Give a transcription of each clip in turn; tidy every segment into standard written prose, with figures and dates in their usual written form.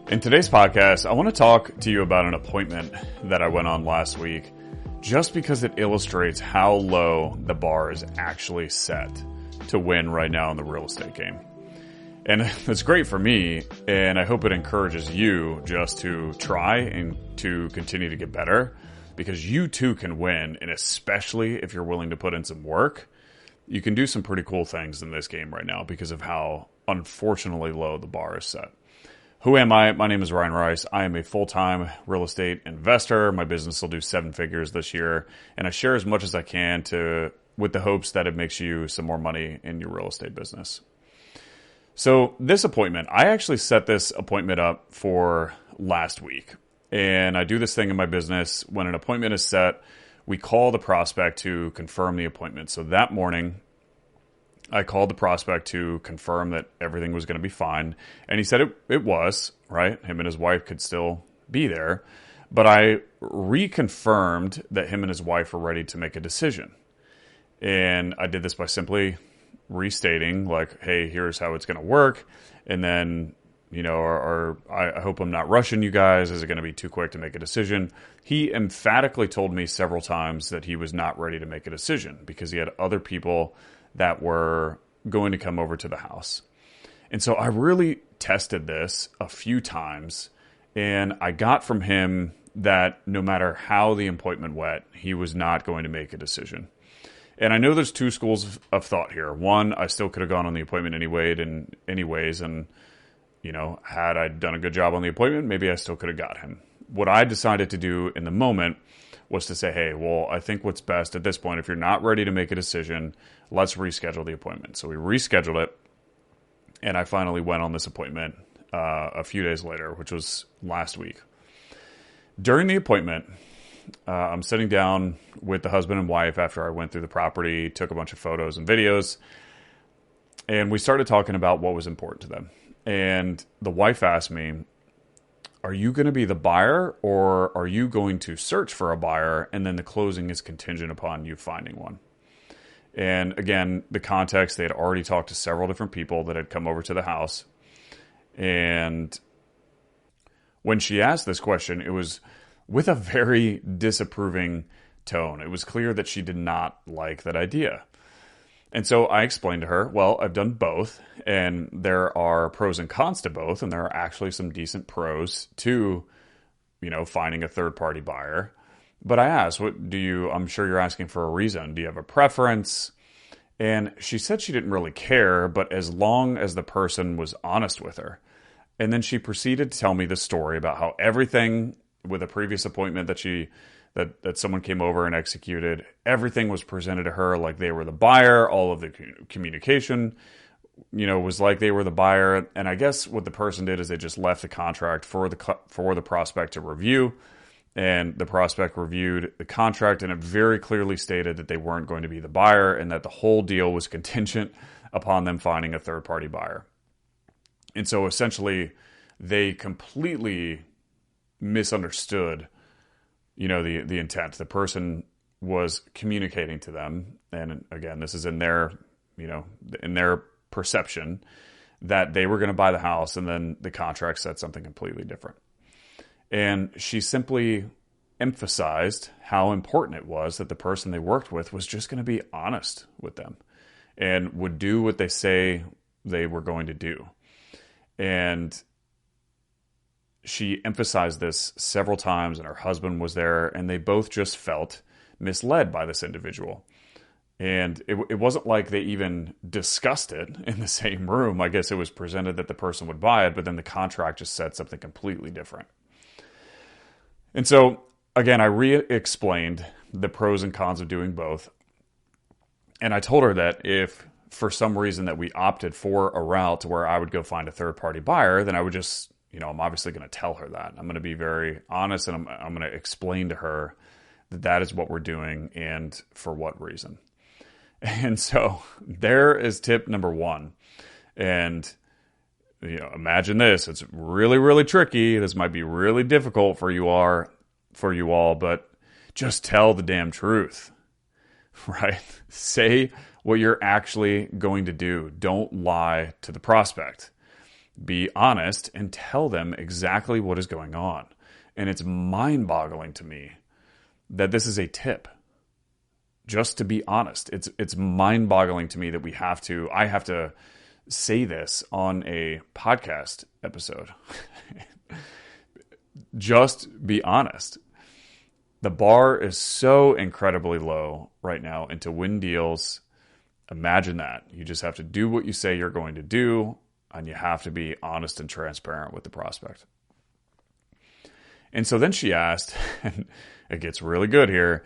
In today's podcast, I want to talk to you about an appointment that I went on last week, just because it illustrates how low the bar is actually set to win right now in the real estate game. And it's great for me, and I hope it encourages you just to try and to continue to get better, because you too can win, and especially if you're willing to put in some work, you can do some pretty cool things in this game right now because of how unfortunately low the bar is set. Who am I? My name is Ryan Rice. I am a full-time real estate investor. My business will do 7 figures this year, and I share as much as I can with the hopes that it makes you some more money in your real estate business. So this appointment, I actually set this appointment up for last week, and I do this thing in my business. When an appointment is set, we call the prospect to confirm the appointment. So that morning, I called the prospect to confirm that everything was going to be fine. And he said it was, right? Him and his wife could still be there. But I reconfirmed that him and his wife were ready to make a decision. And I did this by simply restating, like, hey, here's how it's going to work. And then, I hope I'm not rushing you guys. Is it going to be too quick to make a decision? He emphatically told me several times that he was not ready to make a decision because he had other people that were going to come over to the house. And so I really tested this a few times, and I got from him that no matter how the appointment went, he was not going to make a decision. And I know there's 2 schools of thought here. One, I still could have gone on the appointment anyways, and had I done a good job on the appointment, maybe I still could have got him. What I decided to do in the moment was to say, hey, well, I think what's best at this point, if you're not ready to make a decision, let's reschedule the appointment. So we rescheduled it, and I finally went on this appointment a few days later, which was last week. During the appointment, I'm sitting down with the husband and wife after I went through the property, took a bunch of photos and videos, and we started talking about what was important to them. And the wife asked me, are you going to be the buyer, or are you going to search for a buyer and then the closing is contingent upon you finding one? And again, the context, they had already talked to several different people that had come over to the house. And when she asked this question, it was with a very disapproving tone. It was clear that she did not like that idea. And so I explained to her, well, I've done both, and there are pros and cons to both, and there are actually some decent pros to, finding a third-party buyer. But I asked, I'm sure you're asking for a reason. Do you have a preference? And she said she didn't really care, but as long as the person was honest with her. And then she proceeded to tell me the story about how everything with a previous appointment that someone came over and executed, everything was presented to her like they were the buyer. All of the communication, was like they were the buyer. And I guess what the person did is they just left the contract for the prospect to review. And the prospect reviewed the contract, and it very clearly stated that they weren't going to be the buyer and that the whole deal was contingent upon them finding a third-party buyer. And so essentially, they completely misunderstood the intent. The person was communicating to them, and again, this is in their perception, that they were going to buy the house, and then the contract said something completely different. And she simply emphasized how important it was that the person they worked with was just going to be honest with them and would do what they say they were going to do. And she emphasized this several times, and her husband was there, and they both just felt misled by this individual. And it wasn't like they even discussed it in the same room. I guess it was presented that the person would buy it, but then the contract just said something completely different. And so, again, I re-explained the pros and cons of doing both. And I told her that if for some reason that we opted for a route to where I would go find a third-party buyer, then I would just, I'm obviously going to tell her that. I'm going to be very honest, and I'm going to explain to her that that is what we're doing and for what reason. And so there is tip number 1. And, imagine this. It's really, really tricky. This might be really difficult for you all, but just tell the damn truth, right? Say what you're actually going to do. Don't lie to the prospect. Be honest and tell them exactly what is going on. And it's mind-boggling to me that this is a tip. Just to be honest. It's mind-boggling to me that I have to say this on a podcast episode. Just be honest. The bar is so incredibly low right now, and to win deals, imagine that. You just have to do what you say you're going to do, and you have to be honest and transparent with the prospect. And so then she asked, and it gets really good here,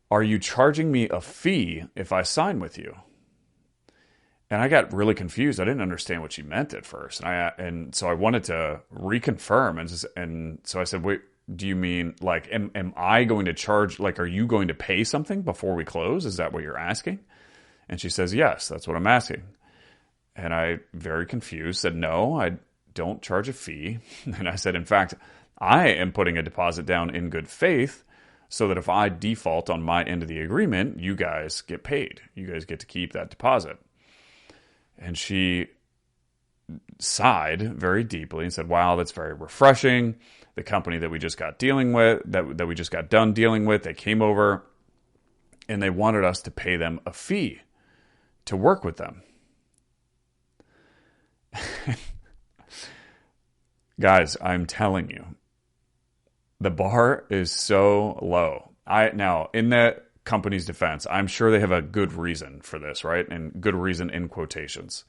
are you charging me a fee if I sign with you? And I got really confused. I didn't understand what she meant at first. And so I wanted to reconfirm. And so I said, wait, do you mean like, am I going to charge, like, are you going to pay something before we close? Is that what you're asking? And she says, yes, that's what I'm asking. And I, very confused, said, no, I don't charge a fee. And I said, in fact, I am putting a deposit down in good faith so that if I default on my end of the agreement, you guys get paid. You guys get to keep that deposit. And she sighed very deeply and said, wow, that's very refreshing. The company that we just got dealing with, that we just got done dealing with, they came over and they wanted us to pay them a fee to work with them. Guys, I'm telling you, the bar is so low. Now, in the company's defense, I'm sure they have a good reason for this, right? And good reason in quotations.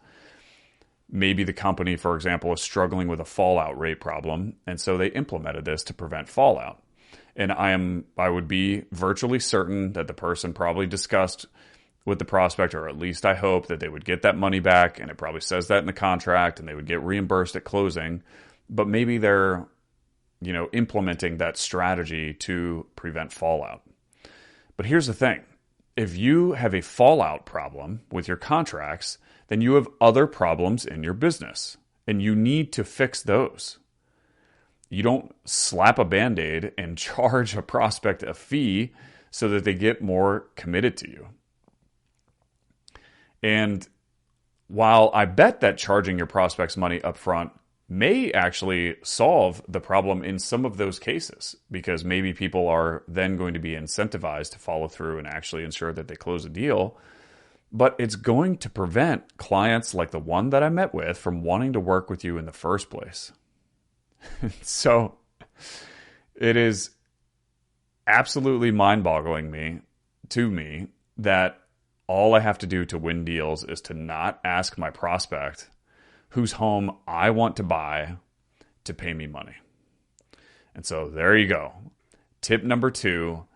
Maybe the company, for example, is struggling with a fallout rate problem, and so they implemented this to prevent fallout. And I would be virtually certain that the person probably discussed with the prospect, or at least I hope that they would get that money back, and it probably says that in the contract, and they would get reimbursed at closing. But maybe they're, implementing that strategy to prevent fallout. But here's the thing. If you have a fallout problem with your contracts, then you have other problems in your business, and you need to fix those. You don't slap a Band-Aid and charge a prospect a fee so that they get more committed to you. And while I bet that charging your prospects money up front may actually solve the problem in some of those cases, because maybe people are then going to be incentivized to follow through and actually ensure that they close a deal, but it's going to prevent clients like the one that I met with from wanting to work with you in the first place. So it is absolutely mind-boggling to me that all I have to do to win deals is to not ask my prospect whose home I want to buy to pay me money. And so there you go. Tip number 2,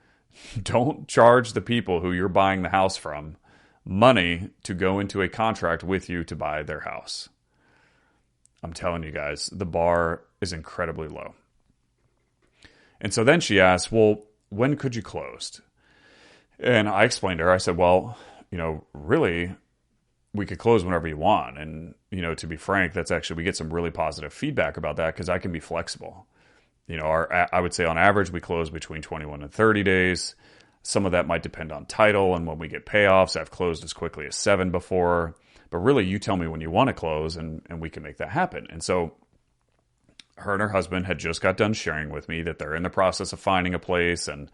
don't charge the people who you're buying the house from money to go into a contract with you to buy their house. I'm telling you guys, the bar is incredibly low. And so then she asked, well, when could you close? And I explained to her, I said, well, really, we could close whenever you want. And, to be frank, we get some really positive feedback about that because I can be flexible. I would say on average, we close between 21 and 30 days. Some of that might depend on title and when we get payoffs. I've closed as quickly as 7 before. But really, you tell me when you want to close and we can make that happen. And so her and her husband had just got done sharing with me that they're in the process of finding a place, and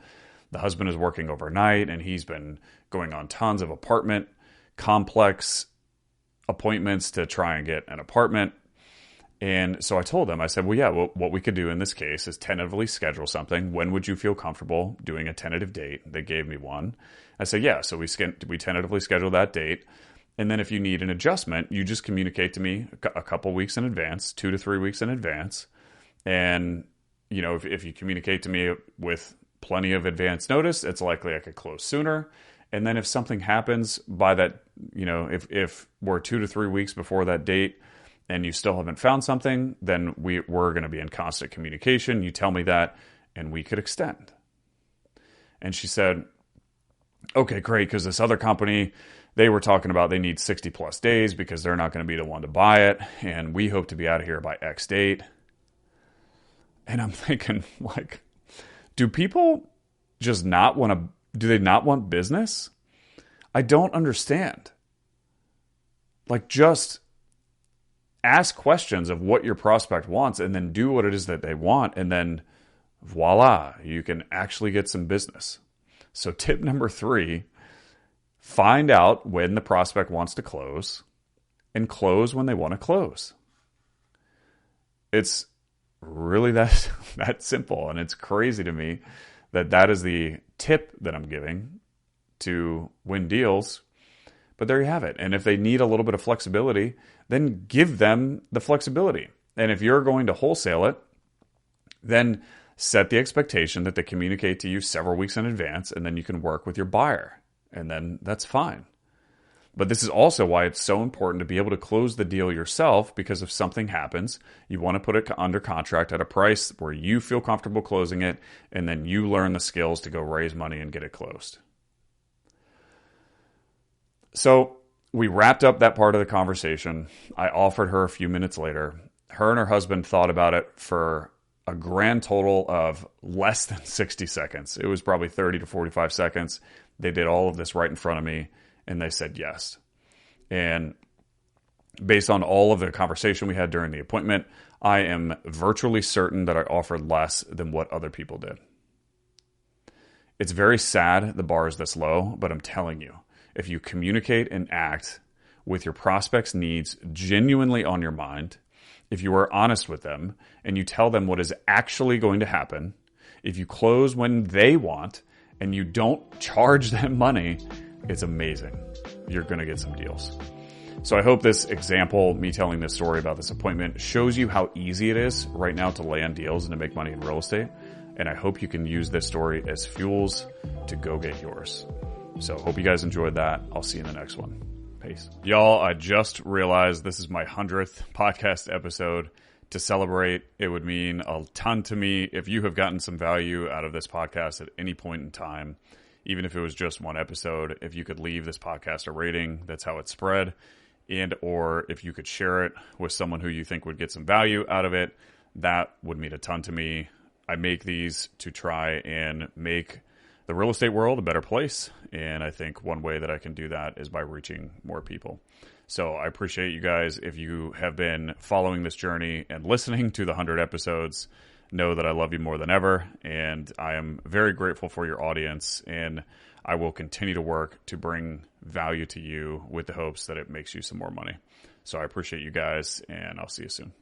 the husband is working overnight, and he's been going on tons of apartment complex appointments to try and get an apartment. And so I told them, I said, well, yeah, what we could do in this case is tentatively schedule something. When would you feel comfortable doing a tentative date? They gave me one. I said, yeah, so we tentatively schedule that date. And then if you need an adjustment, you just communicate to me a couple weeks in advance, 2 to 3 weeks in advance. And, if you communicate to me with plenty of advance notice, it's likely I could close sooner. And then if something happens by that, if we're 2 to 3 weeks before that date and you still haven't found something, then we're going to be in constant communication. You tell me that, and we could extend. And she said, okay, great, because this other company, they were talking about they need 60 plus days because they're not going to be the one to buy it. And we hope to be out of here by X date. And I'm thinking, like, do people just do they not want business? I don't understand. Like, just ask questions of what your prospect wants and then do what it is that they want. And then voila, you can actually get some business. So tip number 3, find out when the prospect wants to close and close when they want to close. It's really that simple. And it's crazy to me that is the tip that I'm giving to win deals. But there you have it. And if they need a little bit of flexibility, then give them the flexibility. And if you're going to wholesale it, then set the expectation that they communicate to you several weeks in advance, and then you can work with your buyer. And then that's fine. But this is also why it's so important to be able to close the deal yourself, because if something happens, you want to put it under contract at a price where you feel comfortable closing it, and then you learn the skills to go raise money and get it closed. So we wrapped up that part of the conversation. I offered her a few minutes later. Her and her husband thought about it for a grand total of less than 60 seconds. It was probably 30 to 45 seconds. They did all of this right in front of me, and they said yes. And based on all of the conversation we had during the appointment, I am virtually certain that I offered less than what other people did. It's very sad the bar is this low, but I'm telling you, if you communicate and act with your prospects' needs genuinely on your mind, if you are honest with them and you tell them what is actually going to happen, if you close when they want and you don't charge them money, it's amazing. You're going to get some deals. So I hope this example, me telling this story about this appointment, shows you how easy it is right now to land deals and to make money in real estate. And I hope you can use this story as fuels to go get yours. So hope you guys enjoyed that. I'll see you in the next one. Peace. Y'all, I just realized this is my 100th podcast episode. To celebrate, it would mean a ton to me if you have gotten some value out of this podcast at any point in time, even if it was just one episode. If you could leave this podcast a rating, that's how it's spread. And or if you could share it with someone who you think would get some value out of it, that would mean a ton to me. I make these to try and make the real estate world a better place. And I think one way that I can do that is by reaching more people. So I appreciate you guys. If you have been following this journey and listening to the 100 episodes, know that I love you more than ever. And I am very grateful for your audience. And I will continue to work to bring value to you with the hopes that it makes you some more money. So I appreciate you guys, and I'll see you soon.